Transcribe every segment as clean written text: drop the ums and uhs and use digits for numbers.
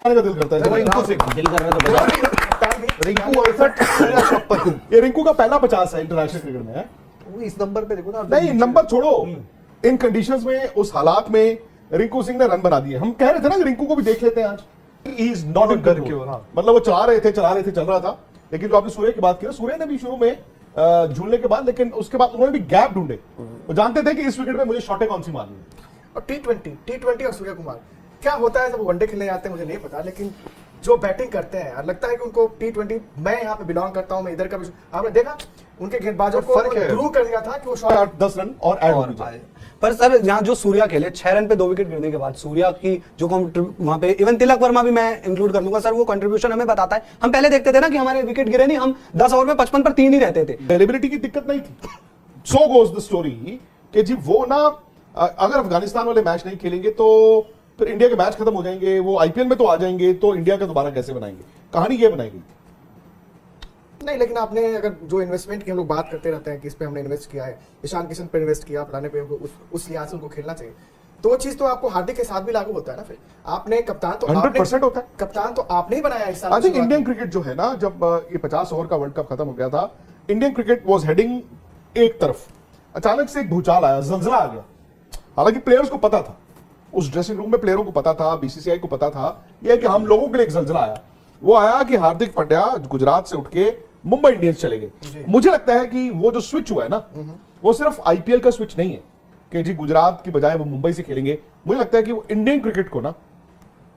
का दिल करता है रिंकू से दिल कर रहा है तो बजा। रिंकू 68 ये रिंकू का पहला 50 है इंटरनेशनल क्रिकेट में है। इस नंबर पे देखो ना। नहीं नंबर छोड़ो, इन कंडीशंस में उस हालात में रिंकू सिंह ने रन बना दिए। हम कह रहे थे ना कि रिंकू को भी देख लेते हैं आज। ही इज नॉट इन डर क्यों ना? मतलब वो चला रहे थे चल रहा था, लेकिन जो आपने सूर्य की बात की, सूर्य ने भी शुरू में झूलने के बाद, लेकिन उसके बाद उन्होंने भी गैप ढूंढे। वो जानते थे कि इस विकेट पे मुझे शॉटें कौन सी मारनी है। और टी20 और सूर्य कुमार क्या होता है जब वो वनडे खेलने जाते हैं मुझे नहीं पता, लेकिन जो बैटिंग करते हैं यार लगता है कि उनको टी20, मैं यहाँ पे बिलोंग करता हूँ, मैं इधर का भी, आपने देखा उनके गेंदबाजों को ध्रुव कर दिया था कि वो शॉट 10 रन और ऐड होनी चाहिए। पर सर यहाँ जो सूर्या खेले 6 रन पे 2 विकेट गिरने के बाद सूर्या की जो वहां पे इवन तिलक वर्मा भी मैं इंक्लूड कर दूंगा सर, वो कंट्रीब्यूशन हमें बताता है। हम पहले देखते थे ना कि हमारे विकेट गिरे नहीं, हम 10 ओवर में 55 पर 3 ही रहते थे। अवेलेबिलिटी की दिक्कत नहीं थी। सो गोज द स्टोरी कि जी वो ना अगर अफगानिस्तान वाले मैच नहीं खेलेंगे तो फिर इंडिया के मैच खत्म हो जाएंगे, वो आईपीएल में तो आ जाएंगे, तो इंडिया का दोबारा कैसे बनाएंगे, कहानी ये बनाई गई। नहीं, लेकिन आपने अगर जो इन्वेस्टमेंट की हम लोग बात करते रहते हैं कि इस पे हमने इन्वेस्ट किया है, ईशान किशन पे इन्वेस्ट किया, फलाने पे, उस लिहाज से उनको खेलना चाहिए, तो वो चीज तो आपको हार्दिक के साथ भी लागू होता है ना। फिर आपने कप्तान तो 100% होता है। कप्तान तो आपने ही बनाया इस साल। आई थिंक इंडियन क्रिकेट जो है ना, जब ये 50 ओवर का वर्ल्ड कप खत्म हो गया था, इंडियन क्रिकेट वाज हेडिंग एक तरफ, अचानक से एक भूचाल आया, जलजला आ गया। हालांकि प्लेयर्स को पता था, उस ड्रेसिंग रूम में प्लेयरों को पता था, बीसीसीआई को पता था, यह कि हम लोगों के लिए एक जलजला आया। वो आया कि हार्दिक पांड्या गुजरात से उठ के मुंबई इंडियंस चले गए। मुझे लगता है कि वो जो स्विच हुआ है ना, वो सिर्फ आईपीएल का स्विच नहीं है कि जी गुजरात की बजाय वो मुंबई से खेलेंगे। मुझे लगता है कि वो इंडियन क्रिकेट को ना,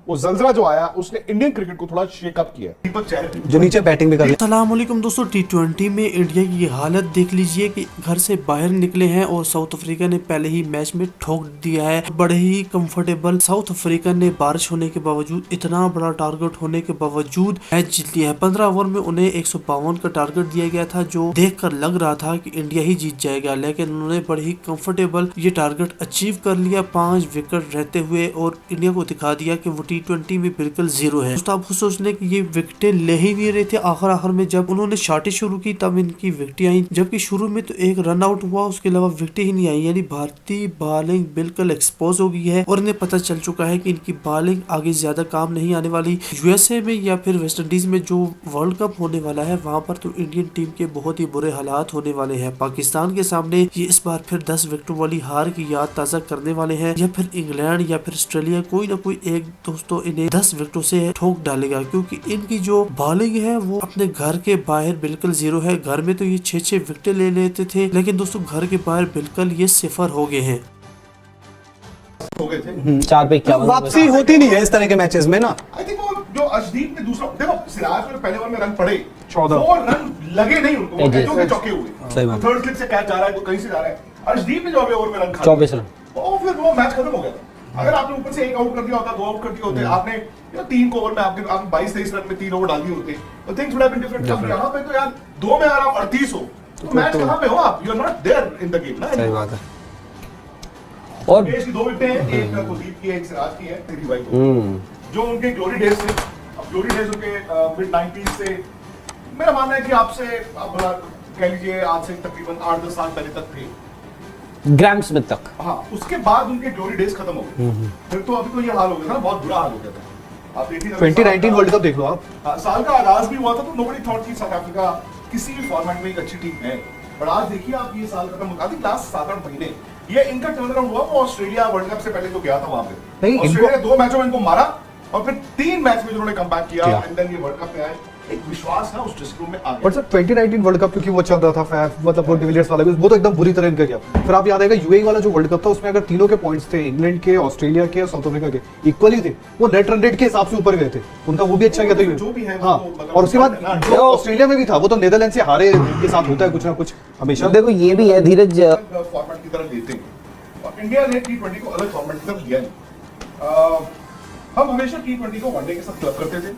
वो जलजला जो आया उसने इंडियन क्रिकेट को थोड़ा शेकअप किया। दीपक चहर जो नीचे बैटिंग भी कर अस्सलाम वालेकुम दोस्तों, टी20 में इंडिया की ये हालत देख लीजिए कि घर से बाहर निकले हैं और साउथ अफ्रीका ने पहले ही मैच में ठोक दिया है। बड़े ही कंफर्टेबल साउथ अफ्रीका ने बारिश होने के बावजूद, इतना बड़ा टारगेट होने के बावजूद मैच जीत लिया है। 15 ओवर में उन्हें 152 का टारगेट दिया गया था, जो देख कर लग रहा था कि इंडिया ही जीत जाएगा, लेकिन उन्होंने बड़े ही कंफर्टेबल ये टारगेट अचीव कर लिया 5 विकेट रहते हुए, और इंडिया को दिखा दिया कि वो टी20 में बिल्कुल जीरो है। तो आप खुद सोच लें कि ये विकेटें ले ही नहीं रहे थे। आखिर में जब उन्होंने शॉटें शुरू की तब इनकी विकेटें आई, जबकि शुरू में तो एक रन आउट हुआ, उसके अलावा विकेटें ही नहीं आई। यानी भारतीय बॉलिंग बिल्कुल एक्सपोज हो गई है और इन्हें पता चल चुका है कि इनकी बॉलिंग आगे ज्यादा काम नहीं आने वाली। यूएसए में या फिर वेस्ट इंडीज में जो वर्ल्ड कप होने वाला है, वहाँ पर तो इंडियन टीम के बहुत ही बुरे हालात होने वाले हैं। पाकिस्तान के सामने ये इस बार फिर 10 विकेटों वाली हार की याद ताज़ा करने वाले हैं, या फिर इंग्लैंड या फिर ऑस्ट्रेलिया, कोई ना कोई एक दोस्तों इन्हें 10 विकेटों से ठोक डालेगा, क्योंकि इनकी जो बॉलिंग है वो अपने घर के बाहर बिल्कुल जीरो है। घर में तो ये 6-6 विकेटें ले लेते थे, लेकिन दोस्तों घर के बाहर बिल्कुल ये 0 हो गए हैं। हो गए थे 4 पे 51। वापसी होती नहीं है इस तरह के मैचेस में ना। आई थिंक वो जो अर्शदीप ने दूसरा, देखो सिराज में पहले ओवर में रन पड़े 14, 4 रन लगे नहीं उनको, जो कि चौके हुए। सही बात। थर्ड स्लिप से कैच जा रहा है, तो कहीं से जा रहा है। अर्शदीप ने जो अभी ओवर में रन 24 रन, और फिर वो मैच खत्म हो गया था। अगर आपने ऊपर से 1 आउट कर दिया होता, 2 आउट कर दिए होते, आपने 3 ओवर में आपने 22-23 रन में 3 ओवर डाल दिए होते, तो things would have been different. अब यहाँ पे तो यार 2 में अगर आप 38 हो तो मैच कहाँ पे हो आप? You are not there in the game ना। सही बात है। और देश की 2 विकेटें हैं, एक कुलदीप की है, एक सिराज की है, तेरी भाई जो उनके ग्लोरी डेज थे। अब ग्लोरी डेज उनके मिड 90s से, मेरा मानना है कि आपसे आप बोला कह लीजिए आज से तकरीबन 8-10 साल पहले तक थे, ग्राम स्मिथ तक। हाँ, उसके बाद उनके ग्लोरी डेज खत्म हो गए। फिर तो अभी तो ये हाल हो गया था, बहुत बुरा हाल हो गया था। आप देखिए 2019 वर्ल्ड कप देख लो आप, साल का आगाज भी हुआ था तो नोबडी थॉट कि साउथ अफ्रीका किसी भी फॉर्मेट में एक अच्छी टीम है, पर आज देखिए आप ये साल खत्म होता है, लास्ट 7-8 महीने ये इनका टर्न अराउंड हुआ। वो ऑस्ट्रेलिया वर्ल्ड कप से पहले जो गया था वहां पे, ऑस्ट्रेलिया ने 2 मैचों में इनको मारा और फिर 3 मैच में उन्होंने कमबैक किया, एंड देन ये वर्ल्ड कप में आए। एक विश्वास ना उस ड्रेसिंग रूम में आ गया। पर सर 2019 वर्ल्ड कप क्योंकि वो चल रहा था, मतलब वो डिविलियर्स वाला भी, वो तो एकदम बुरी तरह इनका गया। फिर आप याद आएगा यूएई वाला जो वर्ल्ड कप था, उसमें अगर तीनों के पॉइंट्स थे, इंग्लैंड के, ऑस्ट्रेलिया के और साउथ अफ्रीका के, इक्वली थे। वो नेट रन रेट के हिसाब से ऊपर गए थे, उनका वो भी अच्छा गया था जो भी है। हाँ, और उसके बाद जो ऑस्ट्रेलिया में भी था, वो तो नेदरलैंड से हारे के साथ होता है कुछ ना कुछ हमेशा। देखो ये भी है धीरज, फॉर्मेट की तरह लेते हैं और इंडिया ने टी20 को अलग फॉर्मेट की तरफ लिया नहीं। हम हमेशा टी20 को वनडे के साथ क्लब करते थे,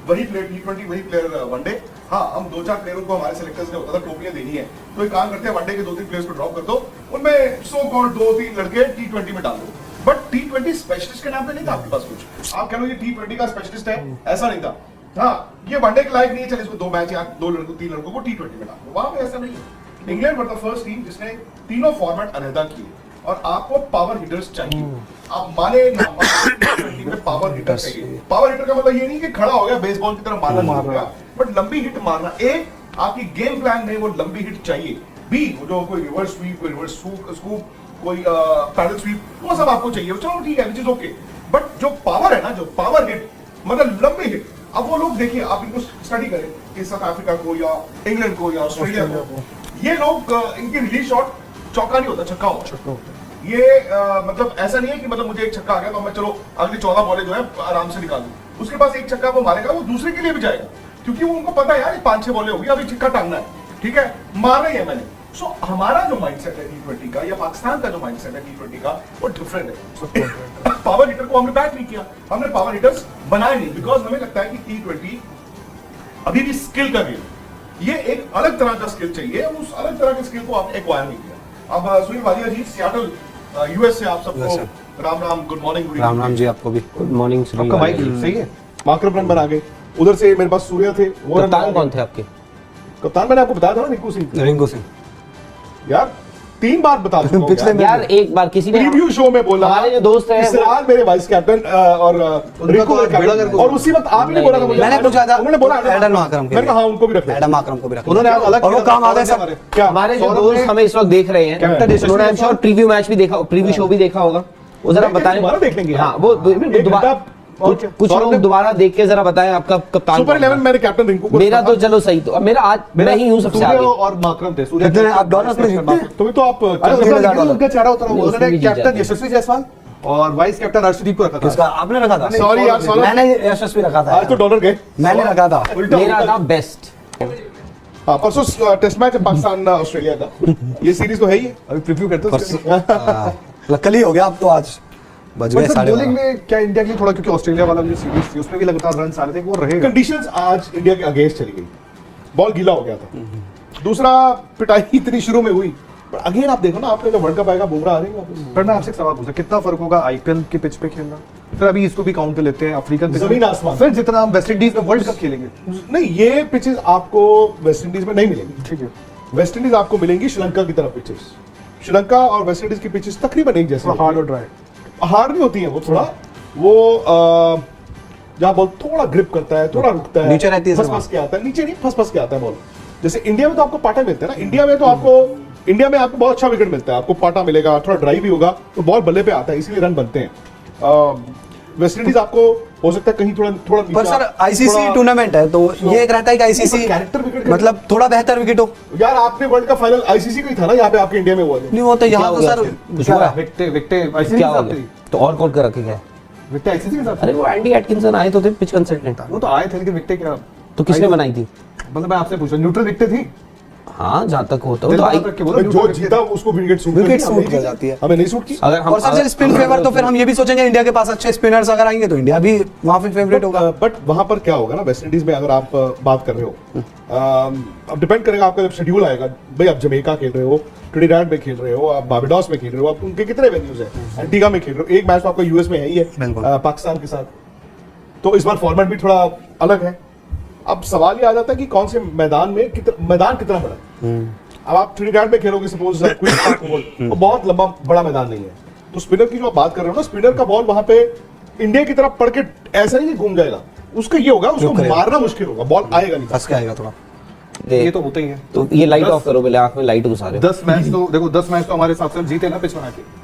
वही प्लेयर टी20, वही प्लेयर वनडे। हाँ, हम 2-4 प्लेयरों को हमारे सिलेक्टर्स ने होता था टोपियां देनी है, तो एक काम करते हैं, वनडे के 2-3 प्लेयर्स को ड्रॉप कर दो, उनमें सो कॉल्ड 2-3 लड़के टी20 में डाल दो। बट टी20 स्पेशलिस्ट के नाम पे नहीं था आपके पास कुछ। आप कह लो ये टी20 का स्पेशलिस्ट है, ऐसा नहीं था। हाँ, ये वनडे के लायक नहीं है, चल इसको 2 मैच या 2 लड़कों 3 लड़कों को टी20 में डाल दो। वहां पे ऐसा नहीं है। England were the first team जिसने तीनों फॉर्मेट अलहदा किए। और आपको पावर हिटर्स चाहिए। आप माने ना माने में पावर हिटर चाहिए। पावर हिटर का मतलब ये नहीं कि खड़ा हो गया बेसबॉल की तरह मारना मार रहा, बट लंबी हिट मारना। ए, आपकी गेम प्लान में वो लंबी हिट चाहिए। बी, जो कोई रिवर्स स्वीप, कोई रिवर्स स्कूप, कोई पैडल स्वीप, वो सब आपको चाहिए। चलो ठीक है, विच इज ओके। बट जो पावर है ना, जो पावर हिट मतलब लंबी हिट, अब वो लोग देखिए, आप इनको स्टडी करें कि साउथ अफ्रीका को या इंग्लैंड को या ऑस्ट्रेलिया को, ये लोग इनकी रिलीज शॉट चौका नहीं होता, छक्का होता है। ये मतलब ऐसा नहीं है कि मतलब मुझे एक छक्का आ गया तो मैं चलो अगली 14 बॉलें जो है आराम से निकाल दूं। उसके पास एक छक्का वो मारेगा, वो दूसरे के लिए भी जाएगा, क्योंकि वो उनको पता है यार 5-6 बॉलें होगी, अभी छक्का टांगना है, ठीक है, मारना ही है मैंने। सो हमारा जो माइंडसेट है T20 का या पाकिस्तान का जो माइंडसेट है T20 का, वो डिफरेंट है। पावर हिटर को हमने बैट नहीं किया, हमने पावर हिटर्स बनाए नहीं, बिकॉज हमें लगता है कि T20 अभी भी स्किल का गेम, ये एक अलग तरह का स्किल चाहिए, उस अलग तरह के स्किल को आपने एक्वायर नहीं किया। अब सुनील वालिया जी, सियाटल यूएस से आप सबको राम राम, गुड मॉर्निंग। राम राम जी, आपको भी गुड मॉर्निंग। आपका माइक सही है। मार्करम रन बना गए, उधर से मेरे पास सूर्य थे, वो कप्तान कौन थे आपके? कप्तान मैंने आपको बताया था ना, रिंकू सिंह। रिंकू सिंह यार 3 बार बता चुका हूं पिछले यार। यार एक बार किसी ने प्रीव्यू शो में बोला, हमारे जो दोस्त हैं इसरार मेरे वाइस कैप्टन और रिंकू तो कैप्टन, बेड़ा और उसी वक्त आप ही ने बोला था मुझे, मैंने पूछा था, उन्होंने बोला एडम माकरम के मैंने कहा हाँ, उनको भी रख लो। एडम माकरम को भी रखा। उन्होंने आज अलग और वो किया, काम आता है अलग सर। क्या हमारे जो सौरभ दोस्त ने- हमें इस वक्त देख रहे हैं, कैप्टन उन्होंने I am sure preview match भी देखा, प्रीव्यू शो भी देखा होगा, वो जरा बताएं। दोबारा देख लेंगे यार। हाँ, वो एक दोबारा घंटा और क्या? कुछ सौरभ लोग ने दोबारा देख के जरा बताएं आपका कप्तान सुपर कौन 11 था? मैंने कैप्टन रिंकू को मेरा रखा तो था। चलो सही, तो मेरा आज मैं ही हूँ सबसे सूर्य आगे। और माकरम थे। सूर्य कितने आप डॉलर्स में जीतते? तुम्हें तो आप अरे $10,000 उनका चेहरा उतना, नहीं, उसमें उन्होंने भी जीत कैप्टन जाते हैं। यशस्वी जायसवाल और वाइस कैप्टन अर्शदीप को रखा किसका था। आपने रखा था? सॉरी यार, सौरभ, मैंने यशस्वी रखा था। आज तो डॉलर गए, मैंने रखा था। उल्टा मेरा उल्टा। था बेस्ट। हाँ, परसों टेस्ट मैच है पाकिस्तान ऑस्ट्रेलिया का, ये सीरीज तो है ही है। अभी प्रीव्यू करते हैं उसके। कल ही हो गया, अब तो आज बज गए पर सर, 12:30। बॉलिंग में क्या इंडिया के लिए थोड़ा, क्योंकि ऑस्ट्रेलिया वाला जो सीरीज थी उसमें भी लगातार रन आ रहे थे, वो रहेगा। कंडीशंस आज इंडिया के अगेंस्ट चली गई, बॉल गीला हो गया था। दूसरा, पिटाई इतनी शुरू में हुई, पर अगेन आप देखो ना, आपने जब वर्ल्ड कप आएगा बुमराह आ जाएंगे। पर मैं आपसे एक सवाल पूछा, कितना फर्क होगा आईपीएल के पिच पे खेलना, फिर अभी इसको भी काउंट कर लेते हैं अफ्रीकन पिच, जमीन आसमान। फिर जितना हम वेस्ट इंडीज में वर्ल्ड कप खेलेंगे। नहीं, ये पिचेस आपको वेस्ट इंडीज में नहीं मिलेंगी। ठीक है, वेस्ट इंडीज आपको मिलेंगी श्रीलंका की तरफ पिचेस। श्रीलंका और वेस्ट इंडीज की पिचेस तकरीबन एक जैसे, हार्ड और ड्राई। हार्ड नहीं होती है वो, थोड़ा वो जहाँ बॉल थोड़ा ग्रिप करता है, थोड़ा रुकता है, नीचे रहती है फंस सर फंस के आता है, नीचे नहीं फंस फंस के आता है बॉल। जैसे इंडिया में तो आपको पाटा मिलता है ना, इंडिया में आपको बहुत अच्छा विकेट मिलता है, आपको पाटा मिलेगा, थोड़ा ड्राई भी होगा तो बॉल बल्ले पे आता है, इसीलिए रन बनते हैं। वेस्ट इंडीज आपको हो सकता है कहीं थोड़ा पर नीचा, सर आईसीसी थोड़ा- टूर्नामेंट है, तो ये एक रहता है कि आईसीसी कैरेक्टर विकेट मतलब थोड़ा बेहतर विकेट हो। यार आपने वर्ल्ड कप फाइनल आईसीसी का ही था ना, यहाँ पे आपके इंडिया में हुआ है। नहीं वो तो यहाँ हो तो गया सर कुछ हुआ? विकटे विकटे आईसीसी क्या के हो साथ गया? तो और कौन कर रखे गए? विकटे आईसीसी के साथ अरे वो एंडी एटकिंसन आए तो थे पिच कंसल्टेंट, वो तो आए थे, लेकिन विकटे क्या, तो किसने बनाई थी? मतलब मैं आपसे पूछ रहा हूं, न्यूट्रल विकटे थी। हाँ, जहाँ तक होता है दिल तो बात आई, रख के बोलो, जो न्यूट्रल जीता उसको विकेट सूट विकेट सूट कर जाती है। हमें नहीं सूट की। अगर हम और सर स्पिन फेवर, तो फिर हम ये भी सोचेंगे इंडिया के पास अच्छे स्पिनर्स अगर आएंगे तो इंडिया भी वहां पे फेवरेट होगा। बट वहां पर क्या होगा ना, वेस्ट इंडीज में अगर आप बात कर रहे हो, अब डिपेंड करेगा आपका जब शेड्यूल आएगा, भाई आप जमैका खेल रहे हो, ट्रिनिडाड में खेल रहे हो, आप बारबाडोस में खेल रहे हो, आप उनके कितने वेन्यूज हैं, एंटीगा में खेल रहे हो, एक मैच तो आपका यूएस में है ही है बिल्कुल। पाकिस्तान के साथ, तो इस बार फॉर्मेट भी थोड़ा अलग है। अब सवाल ये आ जाता है कि कौन से मैदान में मैदान कितना बड़ा है। अब आप ट्रिनिडाड में खेलोगे सपोज क्वींस पार्क ओवल, वो बहुत लंबा बड़ा मैदान नहीं है, तो स्पिनर की जो आप बात कर रहे हो ना, स्पिनर का बॉल वहां पे इंडिया की तरफ पड़ के ऐसा नहीं कि घूम जाएगा, उसका ये होगा, उसको करेगा। मारना मुश्किल होगा, बॉल आएगा नहीं। फंस के आएगा थोड़ा। ये तो होता ही है। तो ये लाइट ऑफ करो पहले, आंख में लाइट घुसा रहे हो। 10 मैच तो देखो, 10 मैच तो हमारे साथ जीते ना पिच बना के।